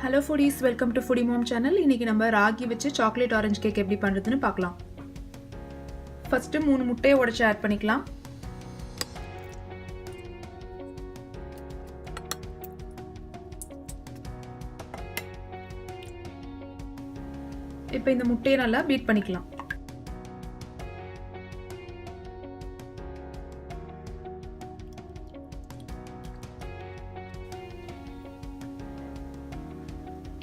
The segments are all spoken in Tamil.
Hello foodies, welcome to Foodie Mom channel. இன்னைக்கு நம்ம ராகி வச்சு சாக்லேட் ஆரஞ்சு கேக் எப்படி பண்றதுன்னு பார்க்கலாம். ஃபர்ஸ்ட் 3 முட்டையை உடைச்சு ஆட் பண்ணிக்கலாம். இப்போ இந்த முட்டையை நல்லா பீட் பண்ணிக்கலாம்.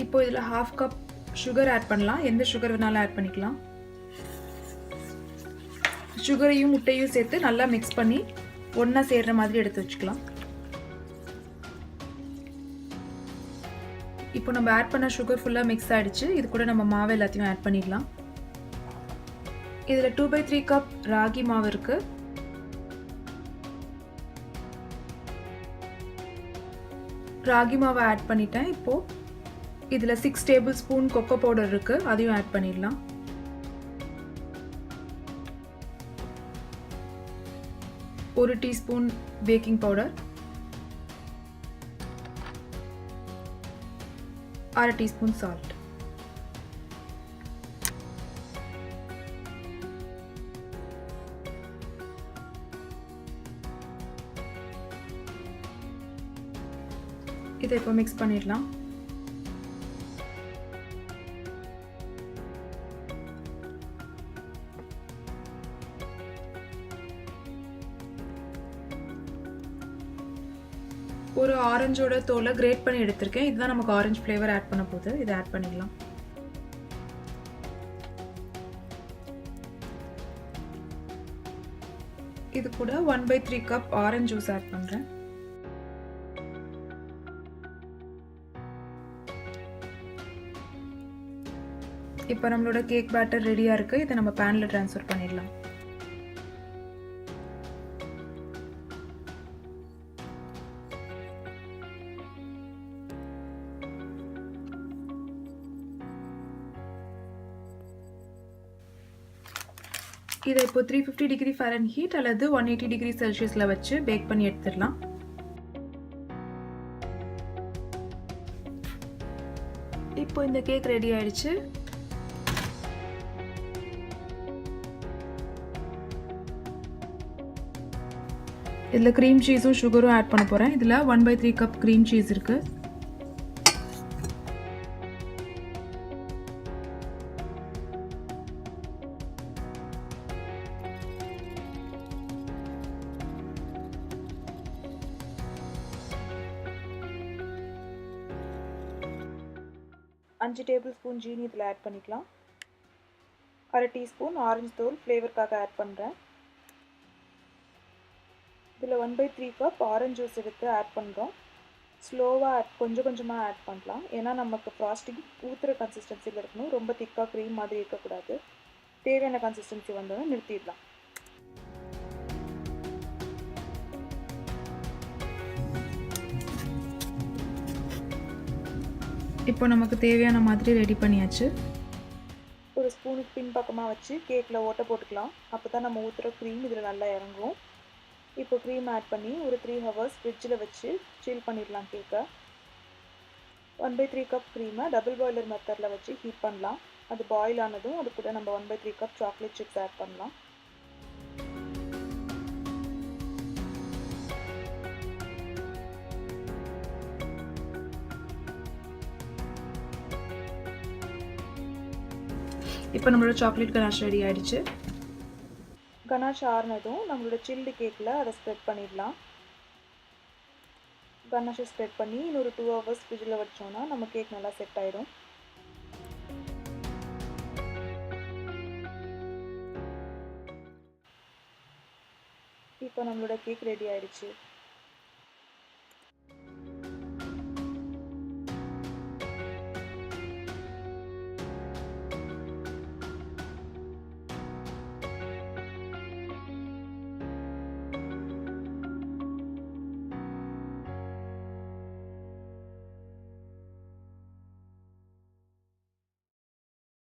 இப்போ இதுல 1/2 கப் sugar ஆட் பண்ணலாம். எந்த sugar வேணாலும் ஆட் பண்ணிக்கலாம். சுகரையும் முட்டையும் சேர்த்து நல்லா mix பண்ணி ஒண்ணா சேர்ற மாதிரி எடுத்து வச்சுக்கலாம். இப்போ நம்ம ஆட் பண்ண sugar ஃபுல்லா mix ஆயிடுச்சு. இது கூட நம்ம மாவு எல்லாத்தையும் ஆட் பண்ணிடலாம். இதுல 2/3 கப் ராகி மாவு இருக்கு. ராகி மாவை ஆட் பண்ணிட்டேன். இப்போ இதுல 6 டேபிள்ஸ்பூன் கொக்கோ பவுடர் இருக்கு. அதையும் ஆட் பண்ணிடலாம். ஒரு teaspoon baking powder, 1/2 teaspoon salt. இதை இப்போ மிக்ஸ் பண்ணிடலாம். ஒரு ஆரஞ்சோட தோலை கிரேட் பண்ணி எடுத்திருக்கேன். இதுதான் நமக்கு ஆரஞ்சு ஃப்ளேவர் ஆட் பண்ண போகுது. இதை ஆட் பண்ணிடலாம். இது கூட 1/3 கப் ஆரஞ்சு ஜூஸ் ஆட் பண்றேன். இப்போ நம்மளோட கேக் பேட்டர் ரெடியா இருக்கு. இதை நம்ம பேன்ல ட்ரான்ஸ்ஃபர் பண்ணிடலாம். இதை இப்போ 350 டிகிரி ஃபாரன்ஹீட் அல்லது 180 டிகிரி செல்சியஸ்ல வச்சு பேக் பண்ணி எடுத்துடலாம். இப்போ இந்த கேக் ரெடி ஆயிடுச்சு. இதுல கிரீம் சீஸும் சுகரும் ஆட் பண்ண போறேன். இதுல 1/3 கப் கிரீம் சீஸ் இருக்கு. அஞ்சு டேபிள்ஸ்பூன் ஜீனி இதில் ஆட் பண்ணிக்கலாம். 1/2 டீஸ்பூன் ஆரஞ்சு தோல் ஃப்ளேவருக்காக ஆட் பண்ணுறேன். இதில் 1/3 கப் ஆரஞ்சு ஜூஸ் எடுத்து ஆட் பண்ணுறோம். ஸ்லோவாக கொஞ்சம் கொஞ்சமாக ஆட் பண்ணலாம். ஏன்னா நமக்கு ஃப்ராஸ்டிங் ஊற்றுற கன்சிஸ்டன்சியில் இருக்கணும். ரொம்ப திக்காக க்ரீம் மாதிரி இருக்கக்கூடாது. தேவையான கன்சிஸ்டன்சி வந்தோடனே நிறுத்திடலாம். இப்போ நமக்கு தேவையான மாதிரி ரெடி பண்ணியாச்சு. ஒரு ஸ்பூனுக்கு பின்பக்கமாக வச்சு கேக்கில் ஓட்டை போட்டுக்கலாம். அப்போ தான் நம்ம ஊற்றுற க்ரீம் இதில் நல்லா இறங்கும். இப்போ க்ரீம் ஆட் பண்ணி ஒரு 3 ஹவர்ஸ் ஃப்ரிட்ஜில் வச்சு சில் பண்ணிடலாம் கேக்கை. 1/3 கப் க்ரீமை டபுள் பாய்லர் மெத்தடில் வச்சு ஹீட் பண்ணலாம். அது பாயில் ஆனதும் அது கூட நம்ம 1/3 கப் சாக்லேட் சிப்ஸ் ஆட் பண்ணலாம். இப்போ நம்மளோட சாக்லேட் கனாஷ் ரெடி ஆயிடுச்சு. கனாஷ் ஆறுனதும் நம்மளோட சில்டு கேக்கில் அதை ஸ்ப்ரெட் பண்ணிடலாம். கனாஷை ஸ்ப்ரெட் பண்ணி இன்னொரு 2 ஹவர்ஸ் ஃப்ரிட்ஜில் வச்சோம்னா நம்ம கேக் நல்லா செட் ஆகிடும். இப்போ நம்மளோட கேக் ரெடி ஆயிடுச்சு.